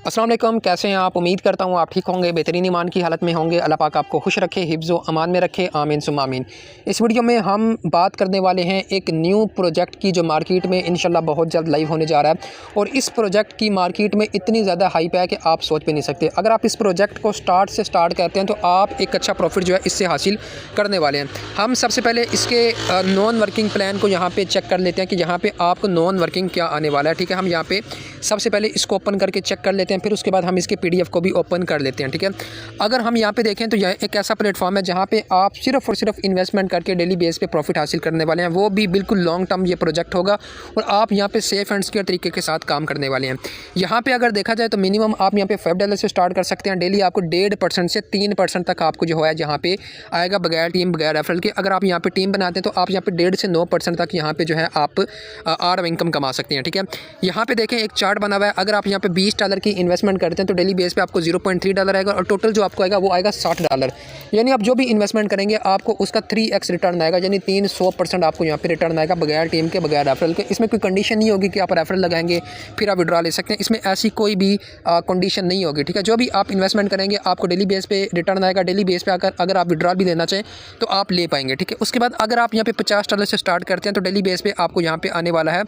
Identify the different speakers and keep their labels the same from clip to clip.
Speaker 1: अस्सलाम वालेकुम, कैसे हैं आप। उम्मीद करता हूँ आप ठीक होंगे, बेहतरीन ईमान की हालत में होंगे। अल्लाह पाक आपको खुश रखे, हिफ्ज़ व अमान में रखे, आमीन सुम्मा आमीन। इस वीडियो में हम बात करने वाले हैं एक न्यू प्रोजेक्ट की जो मार्केट में इंशाल्लाह बहुत जल्द लाइव होने जा रहा है। और इस प्रोजेक्ट की मार्केट में इतनी ज़्यादा हाइप है कि आप सोच भी नहीं सकते। अगर आप इस प्रोजेक्ट को स्टार्ट करते हैं तो आप एक अच्छा प्रॉफिट जो है इससे हासिल करने वाले हैं। हम सबसे पहले इसके नॉन वर्किंग प्लान को यहाँ पर चेक कर लेते हैं कि यहाँ पर आपको नॉन वर्किंग क्या आने वाला है। ठीक है, हम यहाँ पर सबसे पहले इसको ओपन करके चेक कर लेते हैं, फिर उसके बाद हम इसके पीडीएफ को भी ओपन कर लेते हैं। ठीक है, अगर हम यहाँ पे देखें तो यह एक ऐसा प्लेटफॉर्म है जहाँ पे आप सिर्फ और सिर्फ इन्वेस्टमेंट करके डेली बेस पे प्रॉफिट हासिल करने वाले हैं, वो भी बिल्कुल लॉन्ग टर्म ये प्रोजेक्ट होगा और आप यहाँ पे सेफ एंड सिक्योर तरीके के साथ काम करने वाले हैं। यहाँ पे अगर देखा जाए तो मिनिमम आप यहाँ पे $5 से स्टार्ट कर सकते हैं। डेली आपको 1.5% से 3% तक आपको जो है यहाँ पे आएगा, बगैर टीम बगैर रेफरल के। अगर आप यहाँ पे टीम बनाते हैं तो आप यहाँ पे 1.5 से 9% तक यहाँ पे जो है आप आर इनकम कमा सकते हैं। ठीक है, यहाँ पे देखें एक चार्ट बना हुआ है। अगर आप यहाँ पे $20 की इन्वेस्टमेंट करते हैं तो डेली बेस पे आपको $0.3 आएगा और टोटल जो आपको आएगा वो आएगा $60। यानी आप जो भी इन्वेस्टमेंट करेंगे आपको उसका 3x रिटर्न आएगा, यानी 300% आपको यहाँ पे रिटर्न आएगा, बगैर टीम के बगैर रेफरल के। इसमें कोई कंडीशन नहीं होगी कि आप रेफरल लगाएंगे फिर आप विड्रॉ ले सकते हैं, इसमें ऐसी कोई भी कंडीशन नहीं होगी। ठीक है, जो भी आप इन्वेस्टमेंट करेंगे आपको डेली बेस पे रिटर्न आएगा। डेली बेस पे अगर आप विड्रॉल भी लेना चाहें तो आप ले पाएंगे। ठीक है, उसके बाद अगर आप यहाँ पे $50 से स्टार्ट करते हैं तो डेली बेस पे आपको यहाँ पे आने वाला है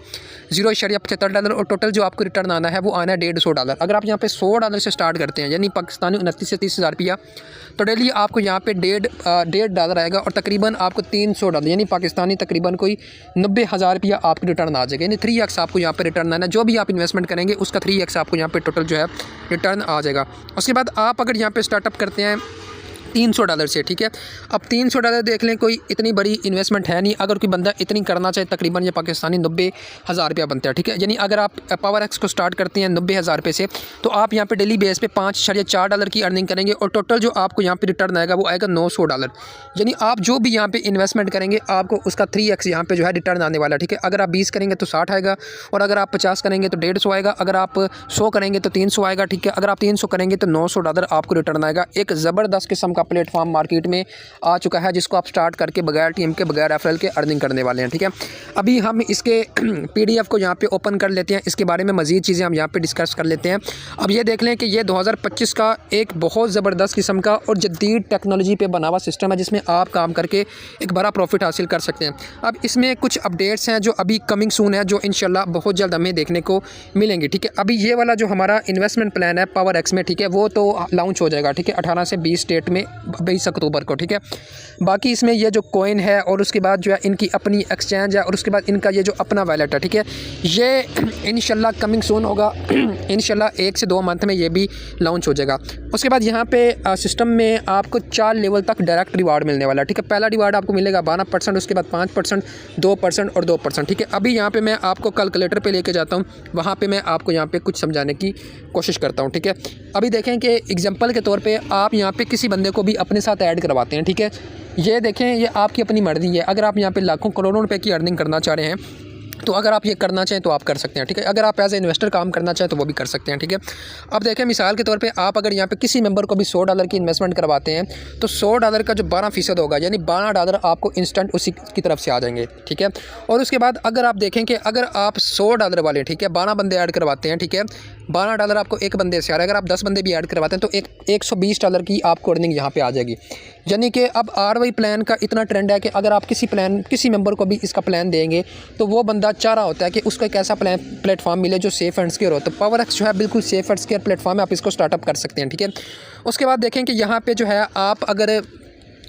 Speaker 1: $0.75 और टोटल जो आपको रिटर्न आना है वो आना है $150। अगर आप यहाँ पे $100 से स्टार्ट करते हैं यानी पाकिस्तानी 29 से 30 हज़ार रुपया, तो डेली आपको यहाँ पे $1.5 आएगा और तकरीबन आपको $300 यानी पाकिस्तानी तकरीबन कोई 90 हज़ार रुपया आपकी रिटर्न आ जाएगा। यानी 3x आपको यहाँ पे रिटर्न आना है। जो भी आप इन्वेस्टमेंट करेंगे उसका 3x आपको यहाँ पे टोटल जो है रिटर्न आ जाएगा। उसके बाद आप अगर यहाँ पे स्टार्टअप करते हैं $300 से, ठीक है, अब $300 देख लें, कोई इतनी बड़ी इन्वेस्टमेंट है नहीं। अगर कोई बंदा इतनी करना चाहे तकरीबन ये पाकिस्तानी 90 हज़ार रुपया बनता है। ठीक है, यानी अगर आप पावर एक्स को स्टार्ट करते हैं 90 हज़ार रुपये से तो आप यहाँ पे डेली बेस पे $5.4 की अर्निंग करेंगे और टोटल जो आपको यहाँ पे रिटर्न आएगा वो आएगा $900। यानी आप जो भी यहाँ पे इन्वेस्टमेंट करेंगे आपको उसका 3x यहाँ पे जो है रिटर्न आने वाला है। ठीक है, अगर आप 20 करेंगे तो 60 आएगा और अगर आप 50 करेंगे तो 150 आएगा, अगर आप 100 करेंगे तो 300 आएगा। ठीक है, अगर आप 300 करेंगे तो $900 आपको रिटर्न आएगा। एक ज़बरदस्त किस्म का प्लेटफॉर्म मार्केट में आ चुका है जिसको आप स्टार्ट करके बगैर टीम के बगैर रेफरल के अर्निंग करने वाले हैं। ठीक है, अभी हम इसके पीडीएफ को यहाँ पे ओपन कर लेते हैं, इसके बारे में मज़ीद चीज़ें हम यहाँ पे डिस्कस कर लेते हैं। अब ये देख लें कि ये 2025 का एक बहुत ज़बरदस्त किस्म का और जदीद टेक्नोलॉजी पे बना हुआ सिस्टम है जिसमें आप काम करके एक बड़ा प्रॉफिट हासिल कर सकते हैं। अब इसमें कुछ अपडेट्स हैं जो अभी कमिंग सून है, जो इंशाल्लाह बहुत जल्द हमें देखने को मिलेंगी। ठीक है, अभी ये वाला जो हमारा इन्वेस्टमेंट प्लान है पावर एक्स में, ठीक है, वो तो लॉन्च हो जाएगा। ठीक है, 18 से 20 डेट में 20 अक्टूबर को। ठीक है, बाकी इसमें ये जो कॉइन है और उसके बाद जो है इनकी अपनी एक्सचेंज है और उसके बाद इनका ये जो अपना वैलेट है, ठीक है, ये इंशाल्लाह कमिंग सून होगा। इंशाल्लाह 1 से 2 मंथ में ये भी लॉन्च हो जाएगा। उसके बाद यहाँ पे सिस्टम में आपको 4 लेवल तक डायरेक्ट रिवार्ड मिलने वाला है। ठीक है, पहला रिवार्ड आपको मिलेगा 12%, उसके बाद 5%, 2% और 2%। ठीक है, अभी यहाँ पे मैं आपको कैलकुलेटर पे लेके जाता हूँ, वहाँ पे मैं आपको यहाँ पे कुछ समझाने की कोशिश करता हूँ। ठीक है, अभी देखें कि एग्जांपल के तौर पे आप यहाँ पे किसी बंदे को भी अपने साथ ऐड करवाते हैं। ठीक है, ये देखें ये आपकी अपनी मर्ज़ी है। अगर आप यहाँ पे लाखों करोड़ों रुपए की अर्निंग करना चाह रहे हैं तो अगर आप ये करना चाहें तो आप कर सकते हैं। ठीक है, अगर आप एज ए इन्वेस्टर काम करना चाहें तो वो भी कर सकते हैं। ठीक है, अब देखें मिसाल के तौर पे आप अगर यहाँ पे किसी मेंबर को भी $100 की इन्वेस्टमेंट करवाते हैं तो $100 का जो 12% होगा यानी $12 आपको इंस्टेंट उसी की तरफ से आ जाएंगे। ठीक है, और उसके बाद अगर आप देखें कि अगर आप $100 वाले, ठीक है, 12 बंदे ऐड करवाते हैं, ठीक है, $12 आपको एक बंदे से आ रहा है। अगर आप 10 बंदे भी ऐड करवाते हैं तो $120 की आपको अर्निंग यहाँ पे आ जाएगी। यानी कि अब ROI प्लान का इतना ट्रेंड है कि अगर आप किसी मेंबर को भी इसका प्लान देंगे तो वो बंदा चाह रहा होता है कि उसको एक ऐसा प्लेटफॉर्म मिले जो सेफ एंड सिक्योर हो। तो पावर एक्स जो है बिल्कुल सेफ एंड सिक्योर प्लेटफॉर्म है, आप इसको स्टार्टअप कर सकते हैं। ठीक है, उसके बाद देखें कि यहाँ पे जो है आप अगर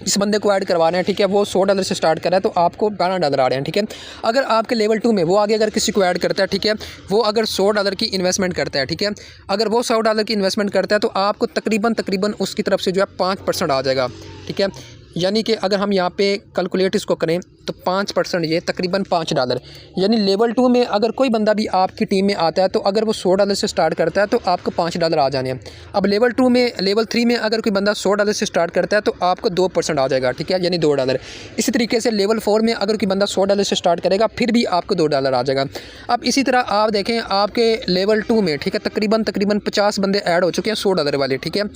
Speaker 1: इस बंदे को ऐड करवा रहे हैं, ठीक है, वो $100 से स्टार्ट कर रहा है तो आपको $12 आ रहे हैं। ठीक है, अगर आपके लेवल 2 में वो आगे अगर किसी को ऐड करता है, ठीक है, वो अगर $100 की इन्वेस्टमेंट करता है, ठीक है, अगर वो $100 की इन्वेस्टमेंट करता है तो आपको तकरीबन उसकी तरफ से जो है 5% आ जाएगा। ठीक है, यानी कि अगर हम यहाँ पे कैलकुलेट इसको करें तो 5% ये तकरीबन $5। यानी लेवल 2 में अगर कोई बंदा भी आपकी टीम में आता है तो अगर वो $100 से स्टार्ट करता है तो आपको $5 आ जाने हैं। अब लेवल 3 में अगर कोई बंदा $100 से स्टार्ट करता है तो आपको 2% आ जाएगा। ठीक है, यानी $2। इसी तरीके से लेवल 4 में अगर कोई बंदा $100 से स्टार्ट करेगा फिर भी आपको $2 आ जाएगा। अब इसी तरह आप देखें आपके लेवल 2 में, ठीक है, तकरीबन 50 बंदे ऐड हो चुके हैं $100 वाले। ठीक है,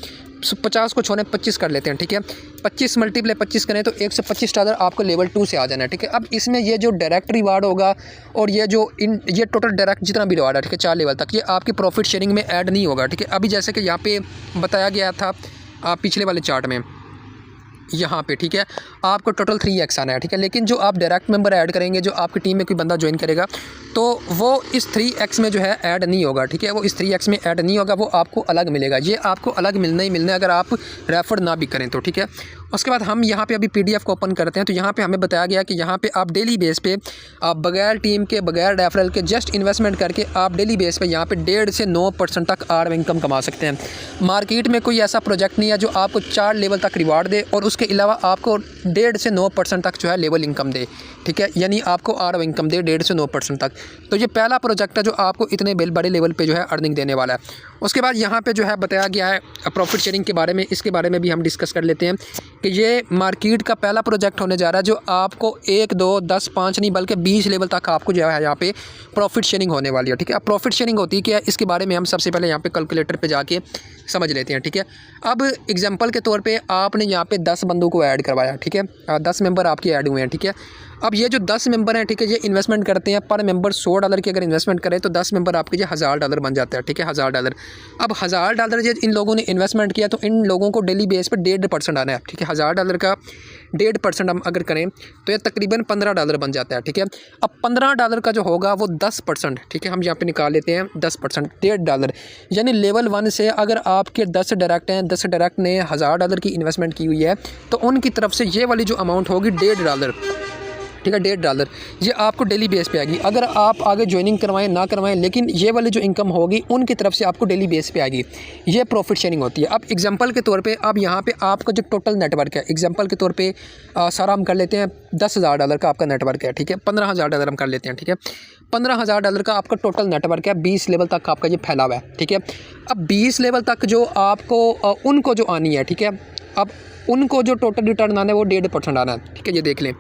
Speaker 1: 50 को छोड़े 25 कर लेते हैं। ठीक है, 25 × 25 करें तो $125 आपको लेवल 2 से आ जाए। देना है, ठीक है। अब इसमें ये जो डायरेक्ट रिवार्ड होगा और ये टोटल डायरेक्ट जितना भी रिवार्ड है, ठीक है, 4 लेवल तक, ये आपकी प्रॉफिट शेयरिंग में ऐड नहीं होगा, ठीक है। अभी जैसे कि यहाँ पे बताया गया था पिछले वाले चार्ट में यहाँ पे, ठीक है, आपको टोटल 3x आना है, ठीक है। लेकिन जो आप डायरेक्ट मेंबर ऐड करेंगे, जो आपकी टीम में कोई बंदा ज्वाइन करेगा, तो वो इस 3x में जो है ऐड नहीं होगा, ठीक है। वो इस 3x में ऐड नहीं होगा, वो आपको अलग मिलेगा। ये आपको अलग मिलना ही मिलना है अगर आप रेफर ना भी करें तो, ठीक है। उसके बाद हम यहाँ पे अभी PDF को ओपन करते हैं, तो यहाँ पे हमें बताया गया कि यहाँ पे आप डेली बेस पे आप बगैर टीम के, बगैर रेफरल के, जस्ट इन्वेस्टमेंट करके आप डेली बेस पे यहाँ पे 1.5 से 9% तक आर इनकम कमा सकते हैं। मार्केट में कोई ऐसा प्रोजेक्ट नहीं है जो आपको 4 लेवल तक रिवार्ड दे और उसके अलावा आपको 1.5 से 9% तक जो है लेवल इनकम दे, ठीक है, यानी आपको आर इनकम दे 1.5 से 9% तक। तो ये पहला प्रोजेक्ट है जो आपको इतने बड़े लेवल पे जो है अर्निंग देने वाला है। उसके बाद यहाँ पे जो है बताया गया है प्रॉफिट शेयरिंग के बारे में, इसके बारे में भी हम डिस्कस कर लेते हैं कि ये मार्केट का पहला प्रोजेक्ट होने जा रहा है जो आपको 1, 2, 10, 5 नहीं बल्कि 20 लेवल तक आपको जो है यहाँ पे प्रॉफिट शेयरिंग होने वाली है, ठीक है। अब प्रॉफिट शेयरिंग होती है क्या, इसके बारे में हम सबसे पहले यहाँ पे कैलकुलेटर पे जाके समझ लेते हैं, ठीक है। अब एग्जांपल के तौर पे आपने यहाँ पे 10 बंदों को ऐड करवाया, ठीक है, 10 मेंबर आपके ऐड हुए हैं, ठीक है। अब ये जो 10 मेंबर हैं, ठीक है, ये इन्वेस्टमेंट करते हैं, पर मेंबर $100 की अगर इन्वेस्टमेंट करें तो 10 मेंबर आपके ये $1000 बन जाता है, ठीक है, $1000। अब $1000 जो इन लोगों ने इन्वेस्टमेंट किया तो इन लोगों को डेली बेस पर 1.5% आना है, ठीक है। $1000 का 1.5% हम अगर करें तो ये तकरीबन $15 बन जाता है, ठीक है। अब $15 का जो होगा वो 10%, ठीक है, हम यहाँ पे निकाल लेते हैं 10%, $1.5, यानी लेवल 1 से अगर आपके 10 डायरेक्ट हैं, 10 डायरेक्ट ने $1000 की इन्वेस्टमेंट की हुई है तो उनकी तरफ से ये वाली जो अमाउंट होगी $1.5, ठीक है, $1.5 ये आपको डेली बेस पे आएगी। अगर आप आगे ज्वाइनिंग करवाएं ना करवाएं, लेकिन ये वाली जो इनकम होगी उनकी तरफ से आपको डेली बेस पे आएगी। ये प्रॉफिट शेयरिंग होती है। अब एग्जांपल के तौर पे अब यहाँ पे आपका जो टोटल नेटवर्क है, एग्जांपल के तौर पे सारा हम कर लेते हैं $10,000 का आपका नेटवर्क है, ठीक है, $15,000 हम कर लेते हैं, ठीक है। $15,000 का आपका टोटल नेटवर्क है, 20 लेवल तक आपका ये फैला हुआ है, ठीक है। अब 20 लेवल तक जो आपको उनको जो आनी है, ठीक है, अब उनको जो टोटल रिटर्न आना है वो 1.5% आना है, ठीक है, ये देख लें,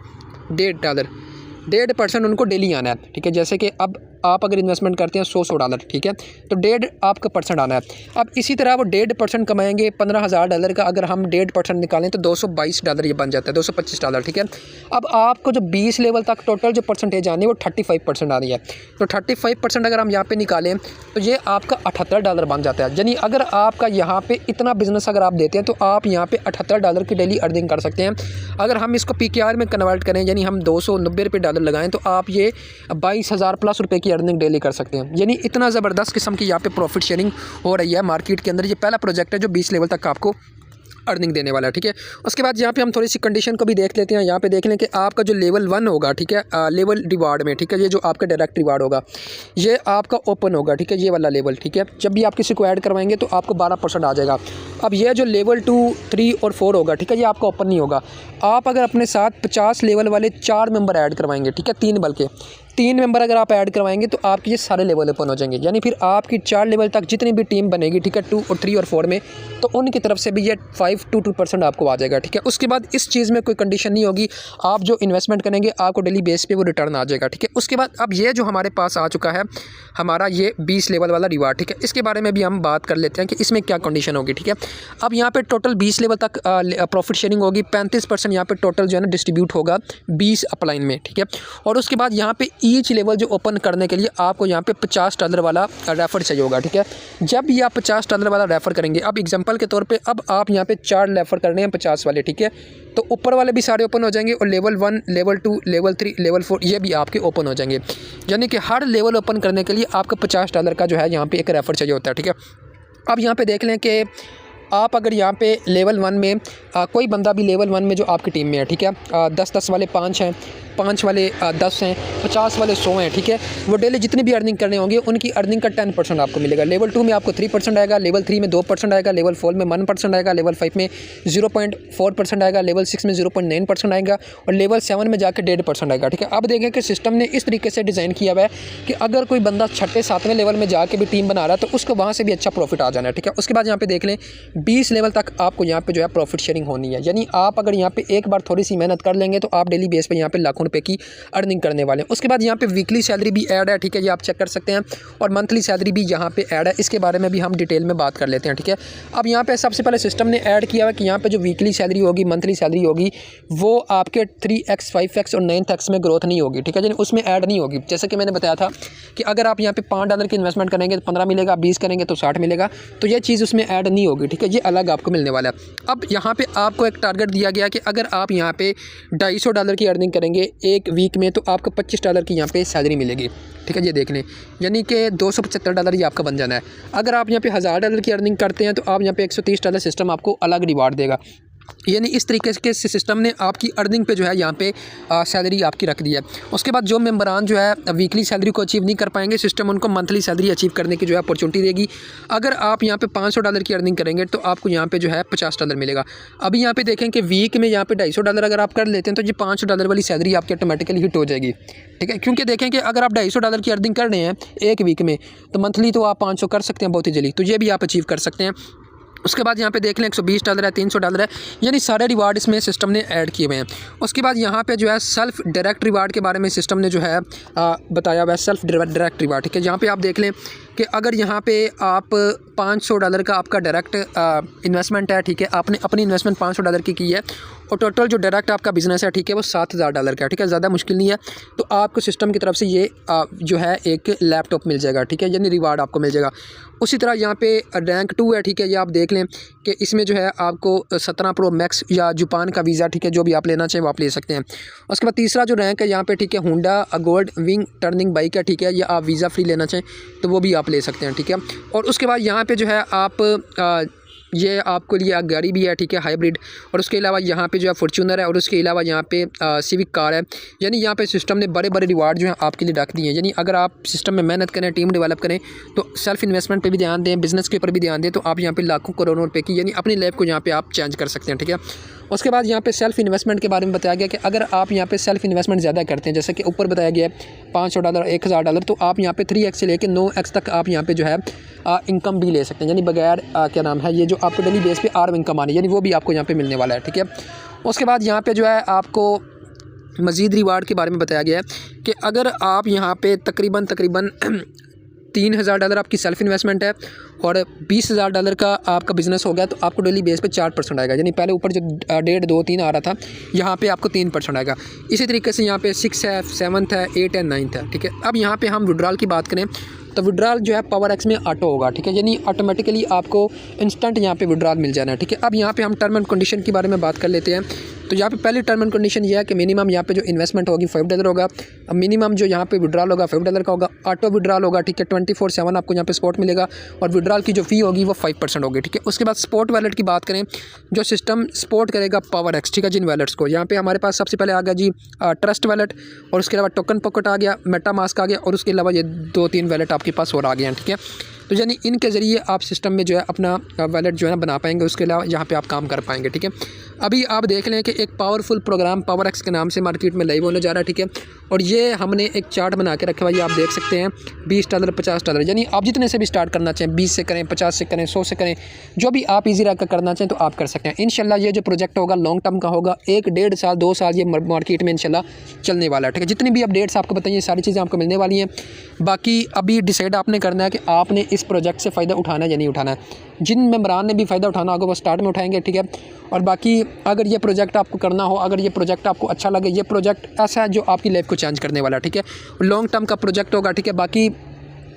Speaker 1: $1.5% उनको डेली आना है, ठीक है। जैसे कि अब आप अगर इन्वेस्टमेंट करते हैं $100, ठीक है, तो 1.5 आपका परसेंट आना है। अब इसी तरह वो 1.5% कमाएंगे। $15,000 का अगर हम 1.5% निकालें तो $222 ये बन जाता है, $225, ठीक है। अब आपको जो 20 लेवल तक टोटल जो परसेंटेज आनी है वो 35% आ रही है, तो 35% अगर हम यहाँ पे निकालें तो ये आपका $78 बन जाता है। यानी अगर आपका यहाँ पे इतना बिजनेस अगर आप देते हैं तो आप यहाँ पे $78 की डेली अर्निंग कर सकते हैं। अगर हम इसको PKR में कन्वर्ट करें, यानी हम $290 लगाएं तो आप ये 22,000 प्लस रुपये की अर्निंग डेली कर सकते हैं। यानी इतना ज़बरदस्त किस्म की यहाँ पे प्रॉफिट शेयरिंग हो रही है मार्केट के अंदर। ये पहला प्रोजेक्ट है जो 20 लेवल तक आपको अर्निंग देने वाला है, ठीक है। उसके बाद यहाँ पे हम थोड़ी सी कंडीशन को भी देख लेते हैं। यहाँ पे देख लें कि आपका जो लेवल 1 होगा, ठीक है, लेवल रिवार्ड में, ठीक है, ये जो आपका डायरेक्ट रिवार्ड होगा ये आपका ओपन होगा, ठीक है, ये वाला लेवल, ठीक है। जब भी आप किसी को ऐड करवाएंगे तो आपको 12% आ जाएगा। अब ये जो लेवल 2, 3 और 4 होगा, ठीक है, ये आपका ओपन नहीं होगा। आप अगर अपने साथ 50 लेवल वाले 4 मेंबर ऐड करवाएंगे, ठीक है, 3 बल्कि 3 मेंबर अगर आप ऐड करवाएंगे तो आपके ये सारे लेवल ओपन हो जाएंगे। यानी फिर आपकी 4 लेवल तक जितनी भी टीम बनेगी, ठीक है, 2 और 3 और 4 में, तो उनकी तरफ से भी ये 5 to 2% आपको आ जाएगा, ठीक है। उसके बाद इस चीज़ में कोई कंडीशन नहीं होगी, आप जो इन्वेस्टमेंट करेंगे आपको डेली बेस पे वो रिटर्न आ जाएगा, ठीक है। उसके बाद अब ये जो हमारे पास आ चुका है हमारा ये 20 लेवल वाला रिवार्ड, ठीक है, इसके बारे में भी हम बात कर लेते हैं कि इसमें क्या कंडीशन होगी, ठीक है। अब यहाँ पे टोटल 20 लेवल तक प्रॉफिट शेयरिंग होगी, 35% यहाँ पे टोटल जो है ना डिस्ट्रीब्यूट होगा 20 अपलाइन में, ठीक है। और उसके बाद यहाँ पे ईच लेवल जो ओपन करने के लिए आपको यहाँ पे $50 वाला रेफ़र चाहिए होगा, ठीक है। जब भी आप $50 वाला रेफ़र करेंगे, अब एग्जांपल के तौर पे अब आप यहाँ पे 4 रेफ़र करने हैं 50 वाले, ठीक है, तो ऊपर वाले भी सारे ओपन हो जाएंगे और लेवल 1, लेवल 2, लेवल 3, लेवल 4 ये भी आपके ओपन हो जाएंगे। यानी कि हर लेवल ओपन करने के लिए आपको $50 का जो है यहाँ पे एक रेफ़र चाहिए होता है, ठीक है। अब यहाँ पे देख लें कि आप अगर यहाँ पे लेवल 1 में कोई बंदा भी लेवल 1 में जो आपकी टीम में है, ठीक है, 10 वाले 5 हैं, 5 वाले 10 हैं, 50 वाले 100 हैं, ठीक है, वो डेली जितनी भी अर्निंग करने होंगे उनकी अर्निंग का 10% आपको मिलेगा। लेवल 2 में आपको 3% आएगा, लेवल 3 में 2% आएगा, लेवल 4 में 1% आएगा, लेवल 5 में 0.4% आएगा, लेवल 6 में 0.9% आएगा और लेवल 7 में जाकर 1.5% आएगा, ठीक है। अब देखें कि सिस्टम ने इस तरीके से डिज़ाइन किया हुआ है कि अगर कोई बंदा 6, 7वें लेवल में जाके भी टीम बना रहा है तो उसको वहाँ से भी अच्छा प्रॉफिट आ जाना है, ठीक है। उसके बाद यहाँ पे देख लें 20 लेवल तक आपको यहाँ पे जो है प्रॉफिट शेयरिंग होनी है। यानी आप अगर यहाँ पे एक बार थोड़ी सी मेहनत कर लेंगे तो आप डेली बेस पे यहाँ पे लाखों रुपए की अर्निंग करने वाले हैं। उसके बाद यहाँ पे वीकली सैलरी भी ऐड है, ठीक है, ये आप चेक कर सकते हैं, और मंथली सैलरी भी यहाँ पे ऐड है। इसके बारे में भी हम डिटेल में बात कर लेते हैं, ठीक है। अब यहाँ पे सबसे पहले सिस्टम ने ऐड किया है कि यहाँ पे जो वीकली सैलरी होगी, मंथली सैलरी होगी, वो आपके 3x 5x और 9x में ग्रोथ नहीं होगी, ठीक है, यानी उसमें ऐड नहीं होगी। जैसे कि मैंने बताया था कि अगर आप यहाँ पे $5 की इन्वेस्टमेंट करेंगे तो 15 मिलेगा, 20 करेंगे तो 60 मिलेगा, तो ये चीज़ उसमें ऐड नहीं होगी, ठीक है, ये अलग आपको मिलने वाला है। अब यहाँ पे आपको एक टारगेट दिया गया कि अगर आप यहाँ पे $250 की अर्निंग करेंगे एक वीक में तो आपको $25 की यहाँ पे सैलरी मिलेगी, ठीक है, ये देख लें, यानी कि $275 ये आपका बन जाना है। अगर आप यहाँ पे $1000 की अर्निंग करते हैं तो आप यहाँ पे $130 सिस्टम आपको अलग रिवार्ड देगा। यानी इस तरीके के सिस्टम ने आपकी अर्निंग पे जो है यहाँ पे सैलरी आपकी रख दी है। उसके बाद जो मेंबरान जो है वीकली सैलरी को अचीव नहीं कर पाएंगे, सिस्टम उनको मंथली सैलरी अचीव करने की जो है अपॉर्चुनिटी देगी। अगर आप यहाँ पे $500 की अर्निंग करेंगे तो आपको यहाँ पे जो है $50 मिलेगा। अभी यहाँ पे देखें कि वीक में यहाँ पे $250 अगर आप कर लेते हैं तो ये $500 वाली सैलरी आपकी ऑटोमेटिकली हिट हो जाएगी, ठीक है, क्योंकि देखें कि अगर आप $250 की अर्निंग कर रहे हैं एक वीक में तो मंथली तो आप 500 कर सकते हैं बहुत ही जल्दी, तो ये भी आप अचीव कर सकते हैं। उसके बाद यहाँ पे देख लें $120 है, $300 है, यानी सारे रिवार्ड इसमें सिस्टम ने ऐड किए हुए हैं। उसके बाद यहाँ पे जो है सेल्फ डायरेक्ट रिवार्ड के बारे में सिस्टम ने जो है बताया हुआ है, सेल्फ डायरेक्ट रिवार्ड, ठीक है। यहाँ पे आप देख लें कि अगर यहाँ पे आप $500 का आपका डायरेक्ट इन्वेस्टमेंट है, ठीक है, आपने अपनी इन्वेस्टमेंट $500 की है और टोटल जो डायरेक्ट आपका बिज़नेस है, ठीक है, वो $7000 का है, ठीक है, ज़्यादा मुश्किल नहीं है। तो आपको सिस्टम की तरफ से ये जो है एक लैपटॉप मिल जाएगा, ठीक है, यानी रिवार्ड आपको मिल जाएगा। उसी तरह यहाँ पे रैंक 2 है, ठीक है, ये आप देख लें कि इसमें जो है आपको 17 प्रो मैक्स या जापान का वीज़ा, ठीक है, जो भी आप लेना चाहें वो आप ले सकते हैं। उसके बाद तीसरा जो रैंक है यहाँ पे, ठीक है, Honda gold wing turning bike है, ठीक है, या आप वीज़ा फ्री लेना चाहें तो वो भी आप ले सकते हैं, ठीक है। और उसके बाद यहाँ पे जो है आप ये आपको लिए गाड़ी भी है, ठीक है, हाइब्रिड, और उसके अलावा यहाँ पे जो है फॉर्च्यूनर है, और उसके अलावा यहाँ पे सिविक कार है। यानी यहाँ पे सिस्टम ने बड़े बड़े रिवार्ड जो हैं आपके लिए रख दिए हैं। यानी अगर आप सिस्टम में मेहनत करें, टीम डेवलप करें, तो सेल्फ इन्वेस्टमेंट पे भी ध्यान दें, बिजनेस के ऊपर भी ध्यान दें, तो आप यहाँ पे लाखों करोड़ों रुपए की यानी अपनी लाइफ को यहाँ पे आप चेंज कर सकते हैं, ठीक है। उसके बाद यहाँ पे सेल्फ इन्वेस्टमेंट के बारे में बताया गया कि अगर आप यहाँ पे सेल्फ इन्वेस्टमेंट ज़्यादा करते हैं, जैसे कि ऊपर बताया गया है $500 $1000, तो आप यहाँ पे 3x से लेकर 9x तक आप यहाँ पे जो है इनकम भी ले सकते हैं, यानी बगैर क्या नाम है, ये जो आपको डेली बेस पे आर्म इनकम आनी, यानी वो भी आपको यहाँ पे मिलने वाला है, ठीक है। उसके बाद यहाँ पे जो है आपको मज़ीद रिवार्ड के बारे में बताया गया है कि अगर आप यहाँ पे तकरीबन $3000 आपकी सेल्फ इन्वेस्टमेंट है और $20000 का आपका बिज़नेस हो गया, तो आपको डेली बेस पे 4% आएगा। यानी पहले ऊपर जो 1.5 2 3 आ रहा था, यहाँ पे आपको 3% आएगा। इसी तरीके से यहाँ पे 6 है, 7 है, 8 है, 9 है, ठीक है। अब यहाँ पे हम विड्रॉल की बात करें तो विड्रॉल जो है पावर एक्स में ऑटो होगा, ठीक है, यानी ऑटोमेटिकली आपको इंस्टेंट यहाँ पे विड्रॉल मिल जाना है, ठीक है। अब यहाँ पे हम टर्म एंड कंडीशन के बारे में बात कर लेते हैं। तो यहाँ पे पहली टर्म एंड कंडीशन ये है कि मिनिमम यहाँ पे जो इन्वेस्टमेंट होगी $5 होगा, मिनिमम जो यहाँ पे विड्रॉल होगा $5 का होगा, ऑटो विड्रॉल होगा, ठीक है, 24/7 आपको यहाँ पे स्पॉट मिलेगा, और विड्रॉल की जो फ़ी होगी वो 5% होगी, ठीक है। उसके बाद स्पॉट वैलेट की बात करें, जो सिस्टम सपोर्ट करेगा पावर एक्स, ठीक है, जिन वैलेट्स को, यहाँ पे हमारे पास सबसे पहले आ गया जी ट्रस्ट वैलेट, और उसके अलावा टोकन पॉकेट आ गया, मेटा मास्क आ गया, और उसके अलावा ये 2-3 वैलेट आपके पास और आ गए हैं, ठीक है। तो यानी इनके ज़रिए आप सिस्टम में जो है अपना वैलेट जो है ना बना पाएंगे, उसके अलावा यहाँ पे आप काम कर पाएंगे, ठीक है। अभी आप देख लें कि एक पावरफुल प्रोग्राम पावर एक्स के नाम से मार्केट में लाइव होने जा रहा है, ठीक है, और ये हमने एक चार्ट बना के रखा हुआ है, ये आप देख सकते हैं, $20 $50, यानी आप जितने से भी स्टार्ट करना चाहें, 20 से करें, 50 से करें, 100 से करें, जो भी आप ईजी रख कर करना चाहें तो आप कर सकते हैं। इंशाल्लाह ये जो प्रोजेक्ट होगा लॉन्ग टर्म का होगा, 1-1.5 साल 2 साल ये मार्केट में इंशाल्लाह चलने वाला है, ठीक है। जितनी भी अपडेट्स आपको बताइए सारी चीज़ें आपको मिलने वाली हैं। बाकी अभी डिसाइड आपने करना है कि आपने इस प्रोजेक्ट से फ़ायदा उठाना है या नहीं उठाना है। जिन मेंबरान ने भी फ़ायदा उठाना होगा वो स्टार्ट में उठाएंगे, ठीक है। और बाकी अगर ये प्रोजेक्ट आपको करना हो, अगर ये प्रोजेक्ट आपको अच्छा लगे, ये प्रोजेक्ट ऐसा है जो आपकी लाइफ को चेंज करने वाला है, ठीक है, लॉन्ग टर्म का प्रोजेक्ट होगा, ठीक है। बाकी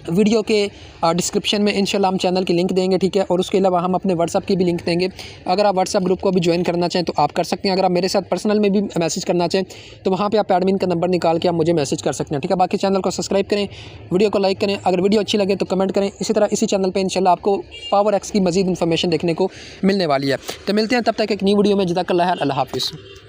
Speaker 1: वीडियो के डिस्क्रिप्शन में इंशाल्लाह हम चैनल की लिंक देंगे, ठीक है, और उसके अलावा हम अपने व्हाट्सअप की भी लिंक देंगे। अगर आप व्हाट्सअप ग्रुप को भी ज्वाइन करना चाहें तो आप कर सकते हैं। अगर आप मेरे साथ पर्सनल में भी मैसेज करना चाहें तो वहाँ पे आप एडमिन का नंबर निकाल के आप मुझे मैसेज कर सकते हैं, ठीक है। बाकी चैनल को सब्सक्राइब करें, वीडियो को लाइक करें, अगर वीडियो अच्छी लगे तो कमेंट करें। इसी तरह इसी चैनल पर इंशाल्लाह आपको पावर एक्स की मज़ीद इन्फॉर्मेशन देखने को मिलने वाली है। तो मिलते हैं तब तक एक नई वीडियो में। जज़ाकल्लाह, अल्लाह हाफ़िज़।